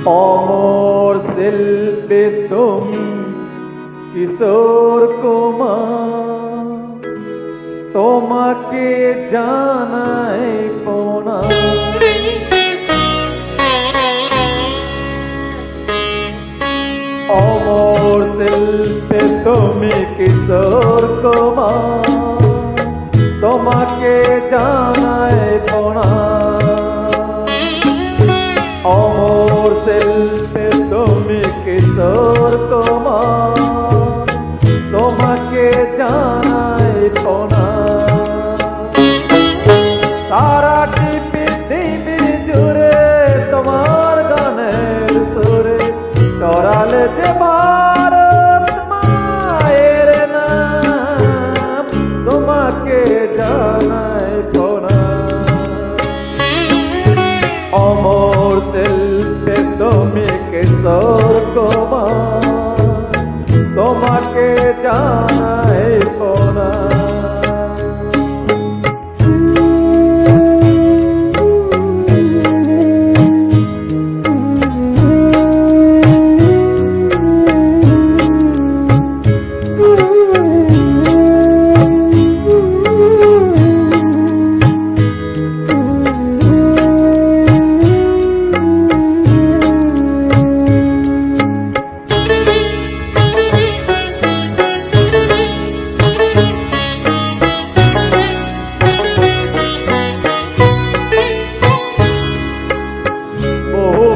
অমর শিল্পী তুমি কিশোর কুমার, তোমাকে জানাই প্রণাম। অমর শিল্পী তুমি কিশোর কুমার, তোমাকে জানাই প্রণাম। অমর শিল্পী তুমি কিশোর কুমার, তোমাকে জানাই প্রণাম। সারাটি পৃথিবী জুড়ে তোমার গানের সুরে চড়ালে যে ভারত মায়ের নাম, তোমাকে জানাই প্রণাম। অমর শিল্পী তুমি কিশোর কুমার, তোমাকে জানাই প্রণাম।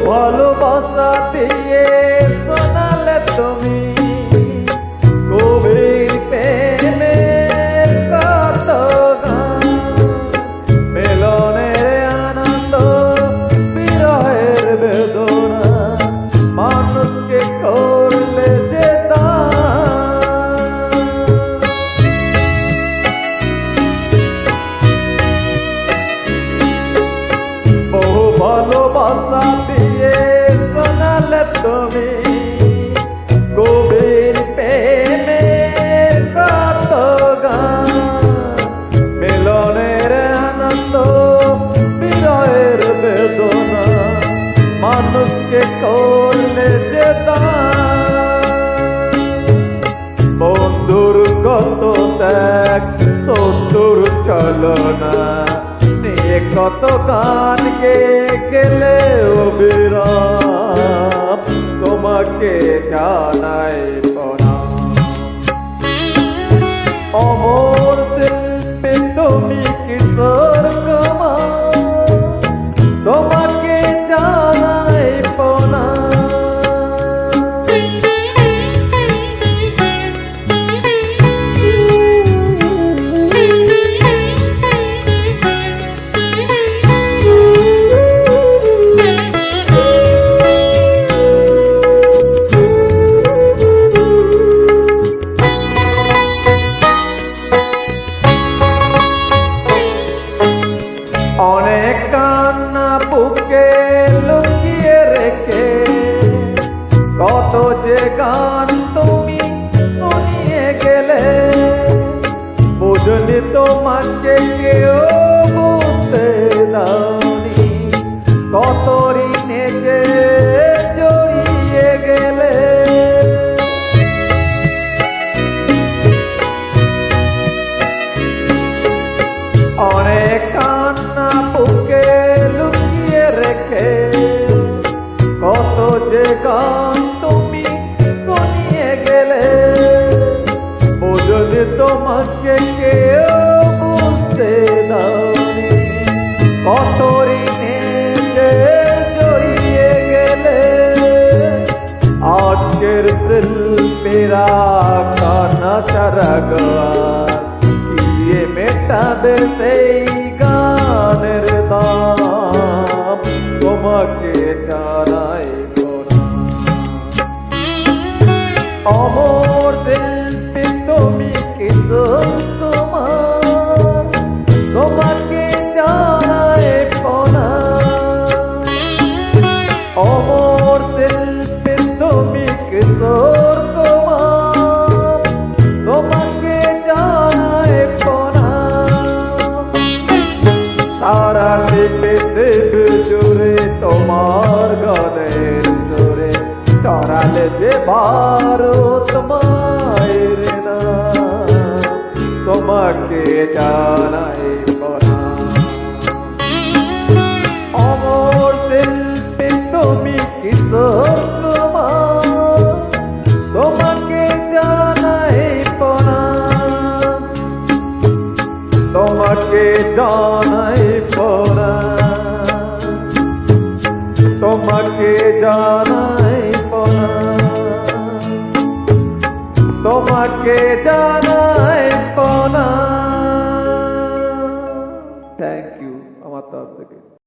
ভালোবাসা দিয়ে শোনালে তুমি গভীর প্রেমের কত গান, মিলনের আনন্দ বিরহের বেদনা, মানুষকে করলে যে দান। বহু ভালোবাসা দিয়ে শোনালে তুমি গভীর প্রেমের কত গান, মিলনের আনন্দ বিরহের বেদনা, মানুষকে করলে যে দান। বন্ধুর কত ত্যাগ, শত্রুর ছলনা নিয়ে কত গান গেয়ে গেলে অবিরাম, তোমাকে জানাই প্রণাম। অমর শিল্পী তুমি কিশোর কুমার, তোমাকে জানাই প্রণাম। অনেক কান্না বুকে লুকিয়ে রেখে কত যে গান তুমি শুনিয়ে গেলে, বুঝলি তোমাকে কেউ বুঝতে দাওনি, কত ঋণে যে জড়িয়ে গেলে। অনেক কান্না বুকে লুকিয়ে রেখে কত যে গান তুমি শুনিয়ে গেলে, বুঝলি তোমাকে কেউ বুঝতে দাওনি, কত ঋণে যে জড়িয়ে গেলে। আজকের শিল্পীরা কান্না ছাড়া গান দিয়ে মেটাবে সেই গানের দাম, তোমাকে জানাই প্রণাম। অমর শিল্পী তুমি কিশোর কুমার, তোমাকে জানাই প্রণাম। অমর শিল্পী তুমি কিশোর কুমার, তোমাকে জানাই প্রণাম। সারা পৃথিবী জুড়ে তোমার গানের কাল যে ভারত মায়ের নাম, তোমাকে জানাই প্রণাম। অমর শিল্পী তুমি কিশোর কুমার, তোমাকে জানাই প্রণাম, তোমাকে জানাই প্রণাম, তোমাকে জানাই প্রণাম, তোমাকে জানাই প্রণাম। থ্যাংক ইউ আমার তরফ থেকে।